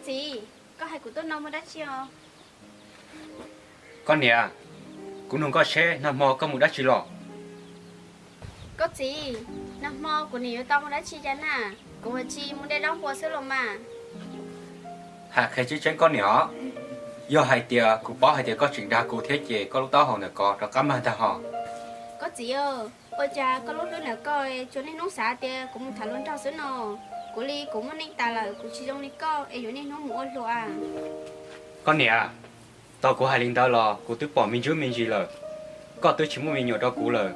gì có hay của tôi nấu mà đã chưa con nè cũng không có xe nằm mò có một đá chỉ lọ có gì nằm mò của nhiều tao mà đã chi chắn à của mình chi muốn để đóng của sữa lồng mà hạt khai chứ chén con nhỏ do hai tia cũng bỏ hai tia có chuyện đa cụ thế chế có lúc đó họ nè có rồi cảm ơn ta họ có gì ôi cha có lúc đó là coi cho nên nấu xả tia cũng thả luôn trong sữa nò của ly cũng muốn nên ta là của chi trong ly co ấy nên nó mua luôn à con nè tao của hai linh đó là của tôi bỏ mình trước mình gì rồi có tôi chỉ muốn mình nhiều đó cũ rồi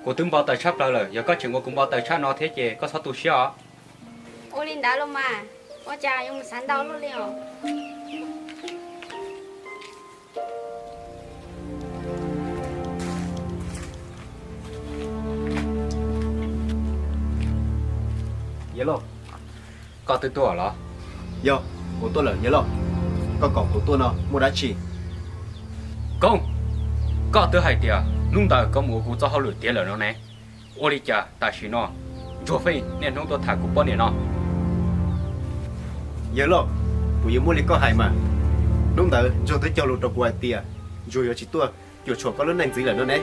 của tôi bao tài chấp rồi giờ có chuyện của cũng bao tài chấp nó thế chế có sao tôi xíu ôi linh đã luôn mà ôi cha dùng sẵn đau luôn liền nhớ lo có tôi tuổi đó Yo, của tôi là nhớ lo. Con cọp của tôi nó mua đá chỉ. công có tôi hai tia lúc đó có một cụ cho họ lừa tiền rồi nó này ô đi cha ta chỉ nó cho phê nên chúng tôi thả cụ bao nhiêu nó Nhớ lo. Của yêu mua lấy con hải mà. Đúng đó, cho tôi cho lụt của tia. Rồi chỉ tôi, cho chuột có lớn nhanh gì là nó này.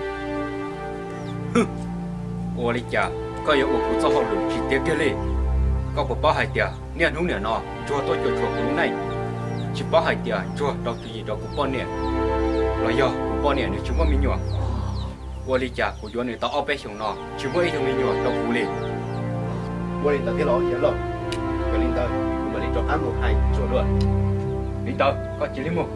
ô đi cha có yêu cụ cho họ lừa chỉ tiền kia đi có một bao hai tia nên lúc này nó cho tôi cho chuột cũng này chỉ bao hai tia cho đâu cái gì đâu cũng bao nhiêu rồi giờ cũng bao nhiêu nữa chúng có mình nhỏ ô đi cha của chúng này tao ở bên xuống nó chúng có ít thôi mình nhỏ đâu cũng liền Mua lên tao cái lo, nhớ lo. Cái lên tao, cũng mà lên cho ăn một hai chỗ luôn. đi tao có chỉ lấy một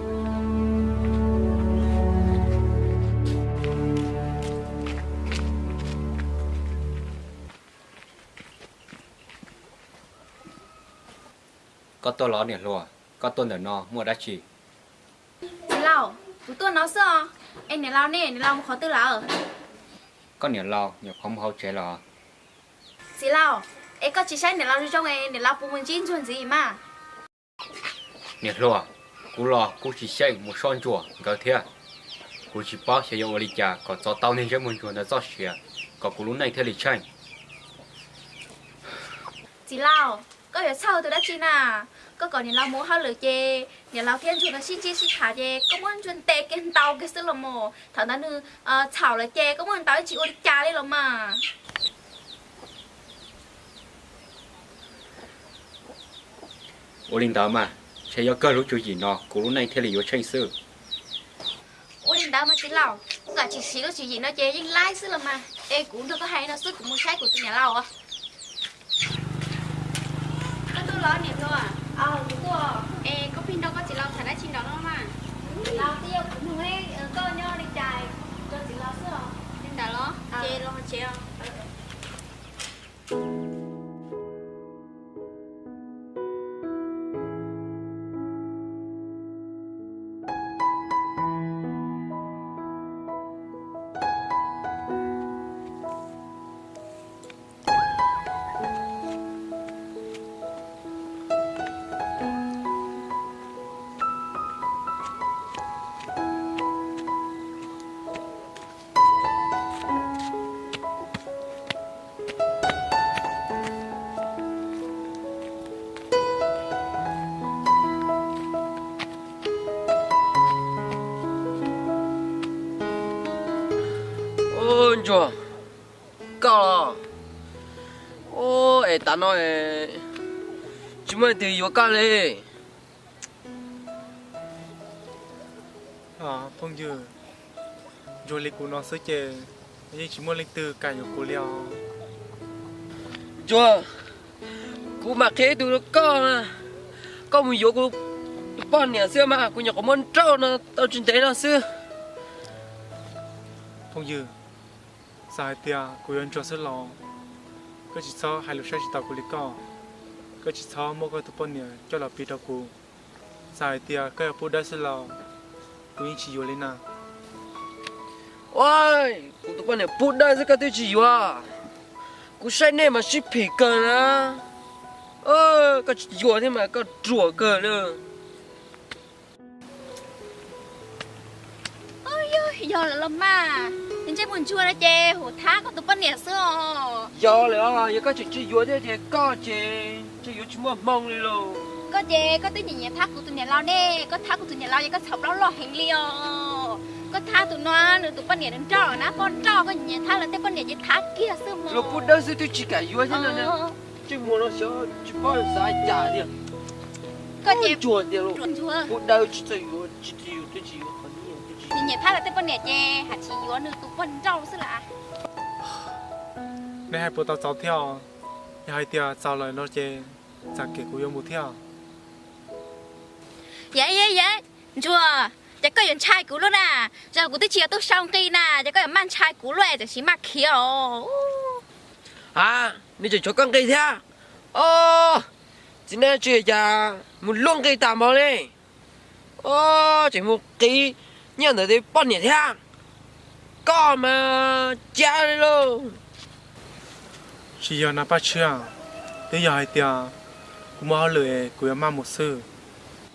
có tôi lo điện luôn có tôi để nó mua đá chỉ chị lão của tôi nói sao em này lao nè này lao một khó tư lão có điện lo nhiều không hậu chế lo chị lão em có chỉ sách này lao trong em để lao phụ mình chín chuyện gì mà điện luôn cú lo cú chỉ xây một son chùa cái thế cú chỉ bảo sẽ dùng lý trả có cho tao nên cho mình chùa nó cho xỉa có cú lúc này theo lý tranh chị lão có hiểu sao tôi đã chi à có còn nhà lao mua hơi lửa chê nhà lao thiên chuột nó xin chi xin thả chê có muốn chuyên tê cái tàu cái sức là mồ thằng ta nữ chảo là chê có muốn tao chị ôi cha đi lòng mà ô linh đó mà sẽ do cơ lúc chú gì nó cú lúc này theo lý vô tranh sư ôi đến đó mà chị lão cả chị xí nó chỉ gì nó chê nhưng lái sức là mà ê cũng được có hay nó sức của mua sách của tôi nhà lao à tôi lo niệm thôi à đúng rồi ê có pin đâu có chị lao thật đã chín đó đâu mà lao tiêu cũng không ấy có nhau đi chạy cho chị lao sữa nên đã lo chê lo mà chê ôi chùa cao ô ê ta nói chúng mày thì vô cao lên phong dư rồi lịch của nó sẽ chơi nhưng chỉ muốn lịch từ cả nhiều cô liao chùa cú mặc thế tụi nó có một vô cú bọn nhà xưa mà cú nhà có món trâu nó tao chuyện thế nào xưa phong dư sai tia cô yên cho sẽ lo có chỉ sau hai lúc sau chỉ tao cô lịch co có chỉ sau mua cái tụi bọn nhà cho là bị tao cô sai tia cái ở phụ đã sẽ lo cô yên chỉ vô lên nào ôi cú tụi bọn này bút đây sẽ cái tiêu chỉ à cú sai này mà ship phỉ cờ á có chỉ vô thế mà có rùa cờ nữa ôi giờ là lắm mà nên chắc buồn chua đó chê hồ thác có tụi con nè xưa giờ là giờ có chỉ vô thế thì có chỉ vô chỉ mong đi luôn có chê có tới nhìn nhà thác của tụi nhà lao nè có thác của tụi nhà lao vậy có sập lao lo hành liều có thác tụi nó nữa tụi con nhà đến trò nó con trò có nhà thác là tới con nhà chỉ thác kia xưa mà Lo bút đây sẽ tôi chỉ cả yêu thế nào nè. Chỉ muốn nó sợ chỉ bao giờ sai trả đi. có chê Chuột đi luôn. chuột chúa Bút đây chỉ tôi yêu tôi chỉ yêu phầnนี้tôi chỉ. nhìn nhà thác là tới con nhà chê hạt chỉ yếu nữa tụi con trò xưa là ในให้ปูตาเจ้าเที่ยวอย่าให้เตียเจ้าเลยรถเจจากเก็บกูยังบุเที่ยว dạ chúa chắc có những chai cũ luôn à giờ của tôi chia tôi xong kia nè chắc có những mang chai cũ luôn chắc chỉ mặc kia À,你就做工给他。哦，今天去家，我弄给打毛嘞。哦，这么给，让他的半年天，干嘛家里喽？ chỉ giờ nó bắt chưa để giờ hai tiaกูมาเลยกูยังมาหมดซื้อ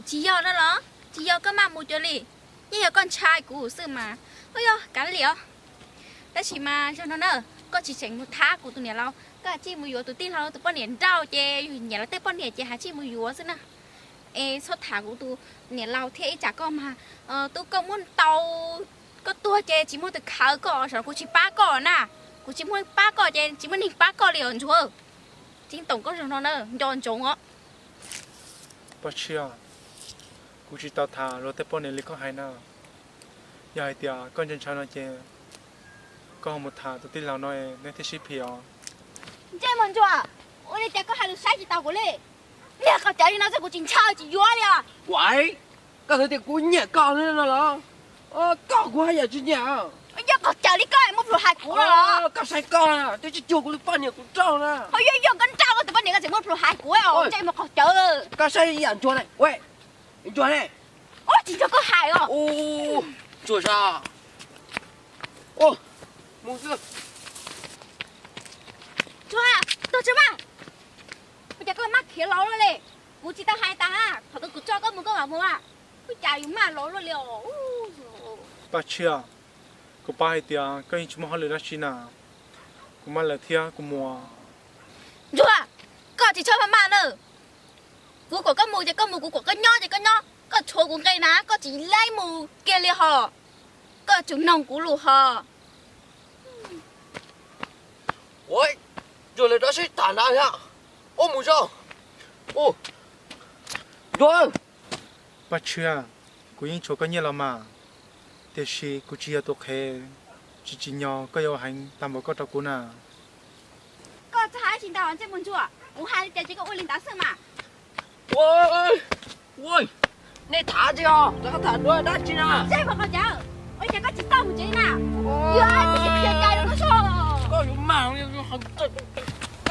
chỉ do đó đó chỉ do có mà mua cho li như giờ con trai của sư mà ôi yo cả liều đó chỉ mà cho nó nè có chỉ chỉnh một tháng của tụi nhàเราก็chỉ mua tụi tinเราtụi bọn nền rau chè nhàเราtụi bọn nền chè hả chỉ mua xí nè ê số tháng của tụi nhàเราthế chả có mà tụi có muốn tàu có tua chè chỉ mua từ khá cỏ rồi cũng chỉ ba cỏ nè cũng chỉ mua ba cỏ chè chỉ mua ba cỏ liều chúa chính tổng có rồi nó nè giòn trống á ปัดเชื่อกูจิตตารถเตปอนเนี่ยลิก็หายหน้ายายเตียก้อนจนชาวนเจก็หมดทาตัวที่เราน้อยในที่ชิพีอ๋อ 这么做，我的这个还有啥子到过来？你个家里那这个真超级远了，喂，刚才的姑娘搞那了，搞过还要去讲。哎呀，个家里搞也没不还过了。搞谁搞了？这是叫过来半年不找了。哎呀呀，跟找我这把年个怎么不还过哦？这么个叫，搞谁养做嘞？喂，你做嘞？我真这个害哦。哦，做啥？哦，母子。 做啊，到这嘛？我这个妈开老了嘞，我知道还当啊，他都找个么个嘛么啊，我家有嘛老了了。哦。 ปัดเชื่อกูป้าให้เตียก็ยังชิมเขาเลยนะชินากูมาเลยเที่ยกูมัว 做啊，个只找妈妈呢？我个个木就个木，我个鸟就个鸟，个错个鸡呐，个只来木给了哈，个就弄咕噜哈。 喂，做嘞，这是打哪呀？哦，母少。哦，做。 ปัดเชื่อกูยังโชว์ก็เนี่ยเรามาเดี๋ยวชีกูจีตัวเคจีจียอก็ยอหันตามบอกก็ตะกูน่ะ 个这还行大王这么做，我还在这个屋里打什么？喂，你打着哦，这个打多大劲啊？这么个讲，我这个只到不进啦，原来这是骗家的说。 哎呦妈呀，好震！哦，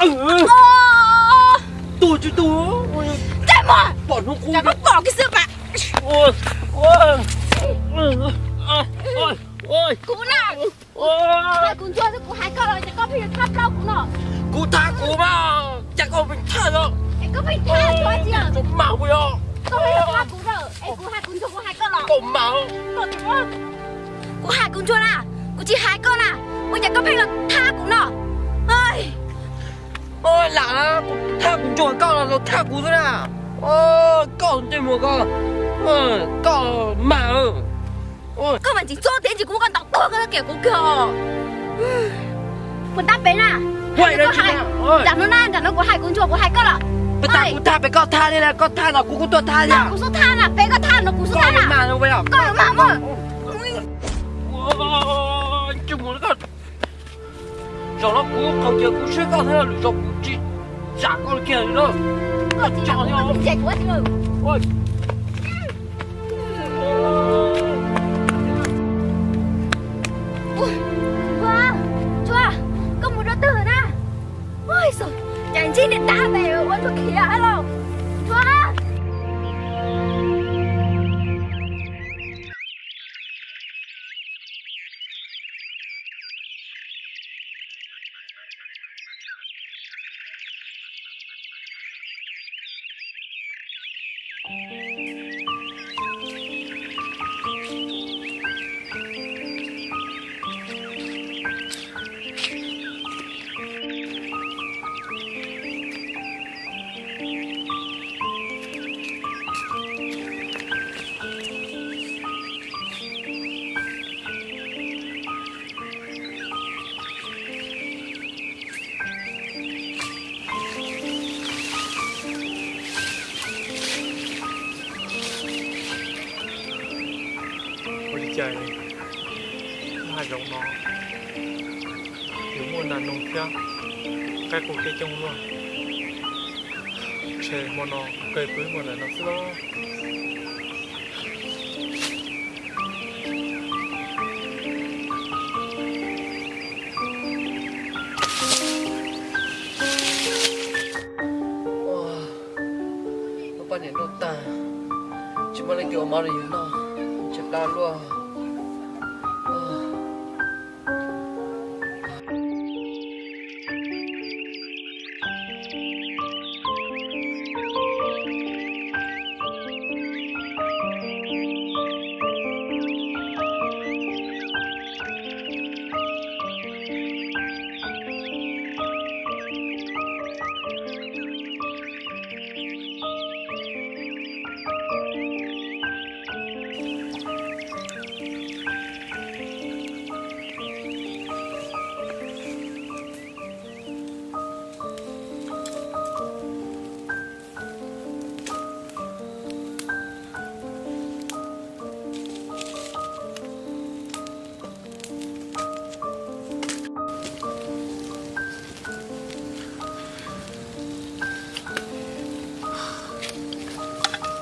多就多，我这么，保住锅这个包给什么？喂，姑娘，还工作是姑还搞了，这个骗他老公了，กูท้ากูมาจะก็เป็นท่าแล้ว 哎，个骗他多少钱？ จะเมาไปอ่ะ 个骗他姑了，哎，姑还工作，姑还搞了， ก็เมา 搞什么？姑还工作啦，姑只还搞啦，我这个骗了他姑了，哎。 โอ้ยหลานถ้ากูจวดก็เราถ้ากูซะนะโอ้ก็这么个ก็เมาโอ้ย 根本就做点就我讲到多个给我个，不打病啦，喂了去啊โอ้ย 咱们那咱们我还工作我还搞了， ไปตามกูท่าไปก็ท่านี่แหละก็ท่าเรากูตัวท่าเนี่ย 那不是他啦，别个他那不是 ก็ 他 ไม่มา 啦， แล้วเว้ยอ่ะ 搞嘛么？ โอ้ยจุ่มแล้วก็สองแล้วกูเขาเจอกูช่วยก็เธอหรือจบกูจีจากก็เกี่ยวเลย 我今天我结果去了， โอ้ย 哇，抓，跟我这等呢，哎呦，眼睛的大白，我就起来了，抓。chạy hai giống nó nếu muốn là nông theo cái cuộc cái trong luôn chơi một nó cây cưới một là nó sẽ lo nó bao nhiêu đốt ta chỉ mà lên kiểu máu này nó chặt đau luôn.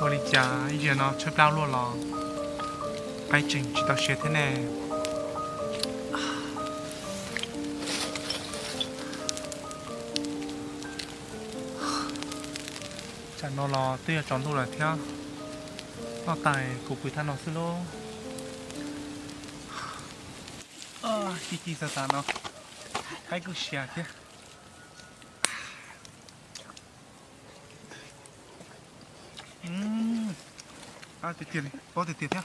Ôi đi chả, giờ nó chớp đau luôn là cái chỉnh chỉ tao xé thế này. Chả nó lo tia chọn tu là theo nó tài của quý than nó xưa lô chi sa nó cái cứ xé thế tiền tiền này, có tiền theo.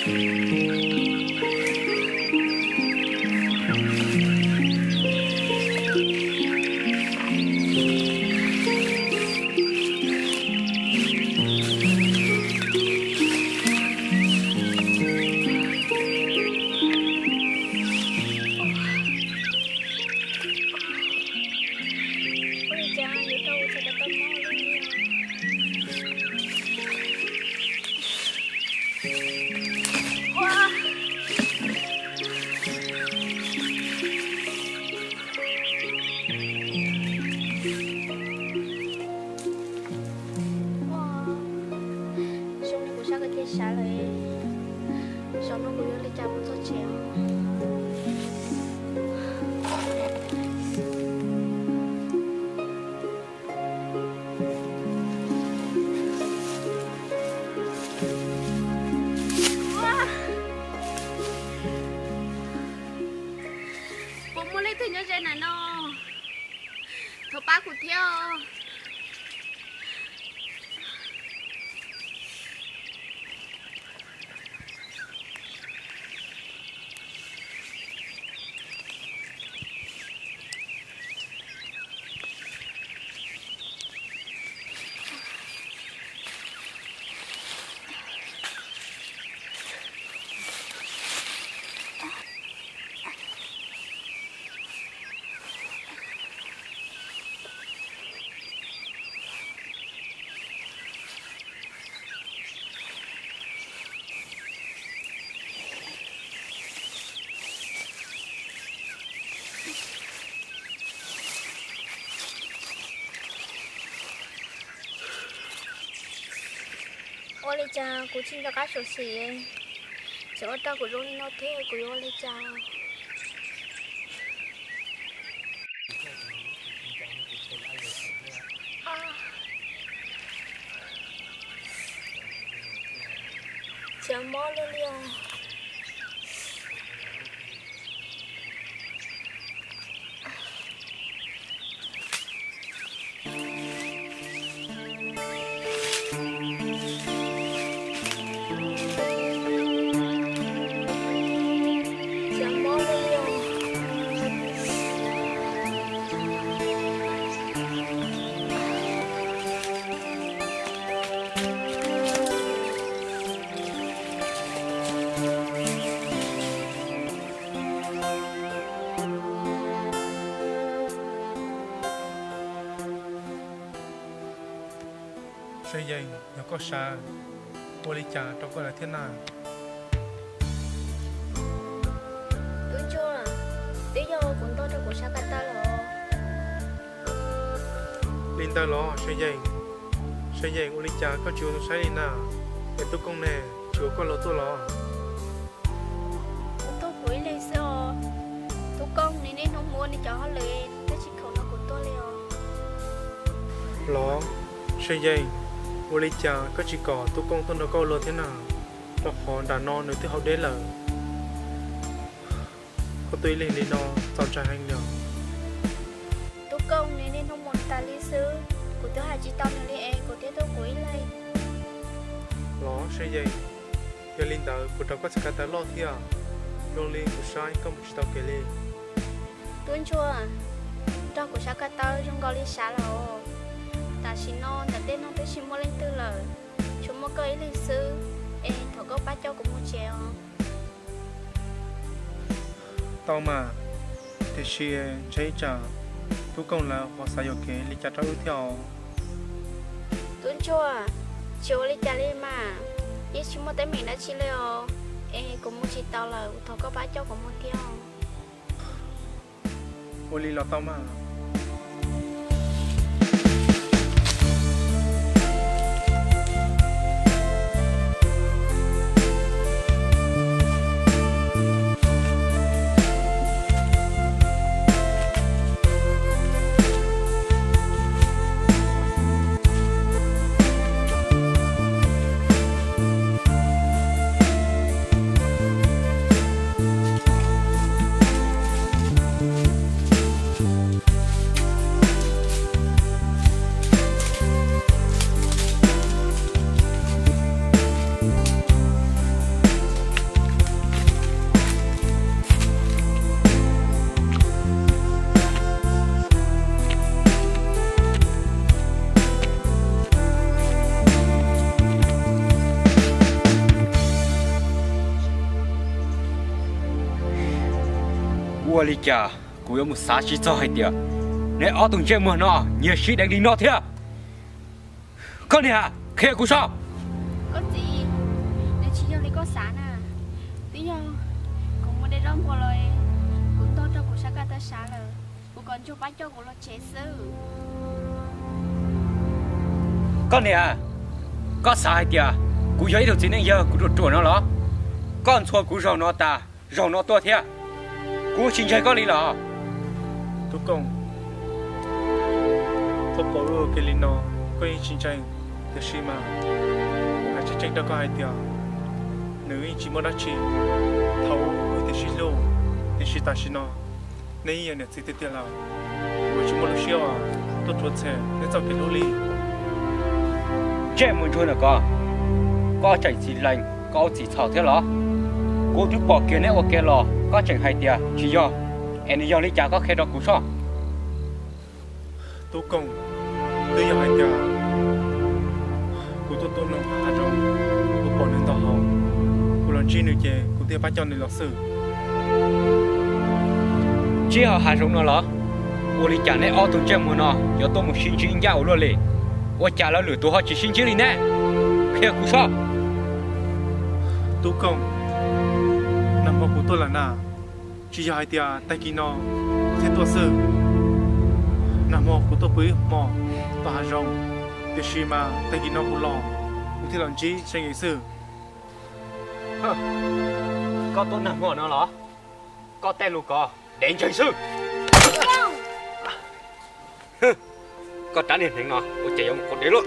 ôi cha nhớ đâu cho nó tâm mò luôn nha wow wow xong này của sao cái thế xả lại xong nó của lấy cha bút cho chèo bố mua lấy thứ nhớ trên này nó thọ ba của theo ôi lấy cha của chính cho cá sấu xì ấy chỉ ở ta của rong nó thế của ôi lấy cha chả mò luôn liền chả mò luôn liền Xây dây nó có xa ô lý trà trong có là thế nào đúng chưa tí giờ cũng tôi cho của sao cái ta rồi linh ta lo xây dây ô lý trà có chiều nó sai đi nào để tôi công nè chiều có lỗ tôi lo tôi quỷ lên sao tôi con này nên không mua đi cho họ liền cái chỉ khẩu nó của tôi liền lo xây dây ô lý trà có chỉ có tôi công tôi nó câu lỗ thế nào đó họ đã non nữa thì họ đến là có tôi lên đi nó tao trai hành được tôi con này nên không muốn ta lý sư của tôi hai chị tao này đi em của tôi quỷ lên lo xây dây giờ linh ta của tao có sẽ cả lo thia long linh của sai không biết tao kể lên tôi chưa tao của sao cái tao trong gọi đi xả rồi ta xin non ta tên non tôi xin mua lên tư lời chúng mua cây lý sư em thọ có bác cho cũng mua chèo tao mà thì xia cháy trả tôi công là họ sai được cái lý trả tao theo tôi chưa chiều đi trả đi mà ý chỉ mua tới mình đã chi leo em cũng mua chỉ tao là thọ có bác cho cũng mua theo ô lý là tao mà 我哩家，我有木啥事做还掉？你熬东这么孬，你是得领导听？con nè, khe của sao? Có gì? Để chỉ cho lấy có sáng à? Tí nhau, cũng muốn để rong qua rồi, cũng tốt cho cuộc sống cả ta sáng rồi, cũng còn cho bác cho của nó chế sư. Con nè, có sai tiệt, cú giấy đầu tiên này giờ cú trộn nó đó, con xua cú rau nó ta, rau nó to thế, cú xin chơi con đi là. Tú công, tôi bảo rồi cái linh nó, có những chiến tranh. Để xí mà, một chiến tranh đã có hai tiếng, nếu chỉ muốn đắc chí, thầu để xí lô, để xí ta xí nó, nếu như này chỉ tiền là, tôi chỉ muốn lúc xíu à, tôi chuột xe, để cho cái lô li. Trẻ muốn chuột là có chạy gì lành, có gì thảo thế đó, cô chú bỏ kia này ok lò, có chẳng hai tiếng, chỉ do, anh đi do lấy trả có khe đó cú sao? Tú công, tôi giờ hai tiếng. Cô tôi nó hạ trong, cô bỏ nên tao hồng, cô làm chi nữa chứ, cô theo bắt cho nên lọ sự. Chỉ họ hạ trong nó đó, tôi đi trả này ở tụi trẻ muốn nó, giờ tôi một xin chỉ nhau luôn liền, tôi trả lại lửa tôi họ chỉ xin chỉ đi nè, khe cú sao? Tú công, nằm vào cô tôi là nào, chỉ giờ hai tia tay kia nó, thế tôi sự, nằm vào cô tôi bấy mò, tao hạ trong. Để xí mà tay kia nó cũng lo, cũng thì làm chi sẽ nghĩ sự. Có tôi nằm ngồi nó đó, có tên luôn có, đến chơi sư. Có trả tiền thành nó, tôi chạy ông còn đấy luôn.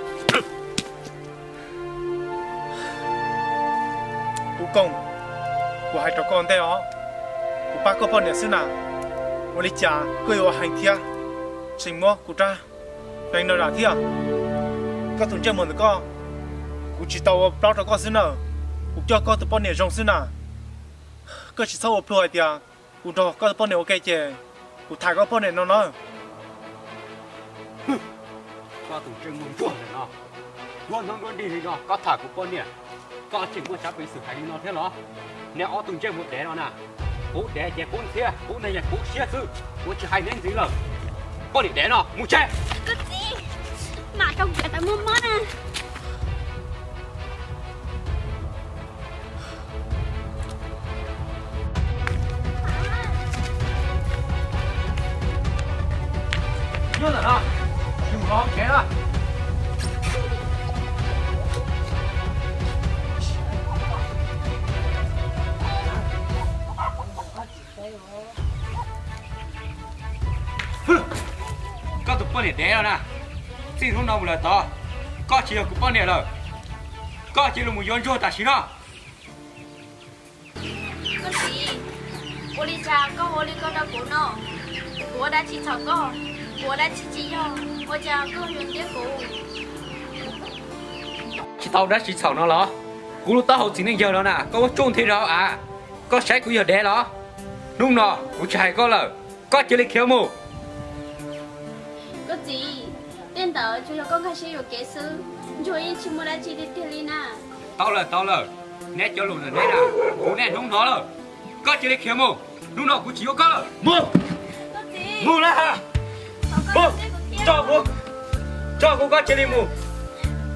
Tú công, của hai trò con đây đó, của ba con nhà sư nào, của lý cha, của yêu hành thia, trình mua của cha, đánh nó là thia. Các thùng chơi mòn có, cũng chỉ tàu bao cho con xứ nào, cũng cho con tụi bọn này rong xứ nào, có chỉ sau một hai tiền, cũng cho con tụi bọn này ok chứ, cũng thải con bọn này nó nói. Có thùng chơi mòn chuột này nó, luôn đi thì nó, có thả của con nè, có chừng mua chấp bị xử phạt nó thế đó, nếu ở thùng chơi một đẻ nó nè, cú đẻ chè cú xe, cú này là cú xe sư, cú chỉ hay nên gì rồi, có đi đẻ nó, mua chè. Có gì? Mà trong cái ta mua món à? Nhớ là nó, đừng lo chế đó. Có tụi con để đẻ rồi nè, xin không nào một lời to, có chỉ là của con này rồi, có chỉ là một yon cho ta xí đó. Có gì? Ô li cha có ô li con đâu của nó, của đã chỉ thọ có, của đã chỉ do, ô cha có huyền tiếc của. Chỉ tao đã chỉ thọ nó đó, cú lúc tao hậu chỉ nên giờ đó nè, có trôn thế đó à, có sai của giờ đẻ đó, lúc nọ, cú chạy có lời, có chỉ là khiêu mù. Có gì? Tên tớ cho con khai sĩ rồi kế sư, rồi chỉ muốn đã chỉ đi tiền đi nè. Tao lời, nét cho lùn là nét à, cú nét đúng nó rồi, có chỉ là khiêu mù, lúc nọ cú chỉ có lời, mù, Có gì? mù là hả? Mù, cho cú có chỉ đi mù.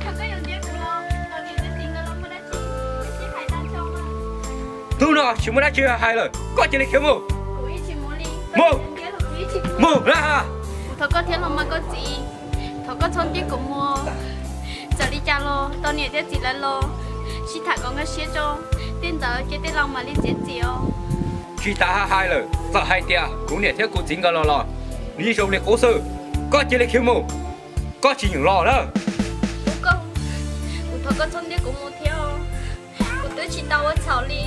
Thật có huyền tiếc của nó, tao đi tới tiền nó muốn đã chỉ phải ra cho mà. Lúc nọ chỉ muốn đã chưa hai lời, có chỉ là khiêu mù, Cú chỉ muốn đi, Mù. huyền tiếc của cú chỉ mù là hả? Thôi có thiên lòng mà có gì? Thôi có thôn tiếc của mua. Giờ đi cha lo, tao nhớ tiếc gì là lo. Chỉ thả con cái xe cho, tên tớ cái tên lòng mà đi chết gì không? Khi ta hai lời, sợ hai tia, cú nét theo cú chính cái lò, lý do là cố sự, có chỉ là khiêu mù, có chỉ những lò đó. Đúng không? Thôi có thôn tiếc của mua theo. Của tôi chỉ tao ở chảo đi.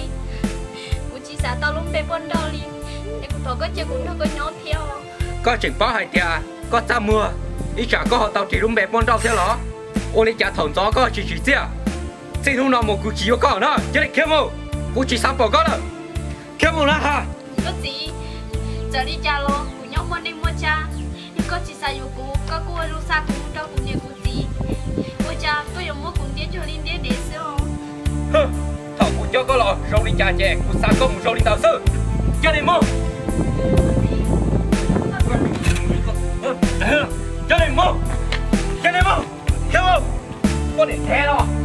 Của chỉ xả tao lúc bê bôn đau đi. Để của thôi có chơi cũng thôi có nhó theo. Có chừng bao hai tia, có ta mưa, ý chả có họ tao chỉ đúng bẹp con đau theo đó, ô lý chả thòng gió có chỉ xe, xin hôm nào một cú chỉ có nữa, chỉ là khiêu mù, cú chỉ sắm bỏ có rồi, khiêu mù là hả? Có gì? Giờ đi cha lo, của nhau mua đi mua cha. Nhưng có chỉ xả dù cú, có cú ở lúc xa cú đâu cũng nhiều cú gì. Mua cha, tôi dùng mua cùng tiến cho linh tiến để xíu không? Thằng cú cho có lọ, rau đi chả chè, cú xa có một rau đi tàu sư, cho đi mua. cho nên mông theo mông con để thế đâu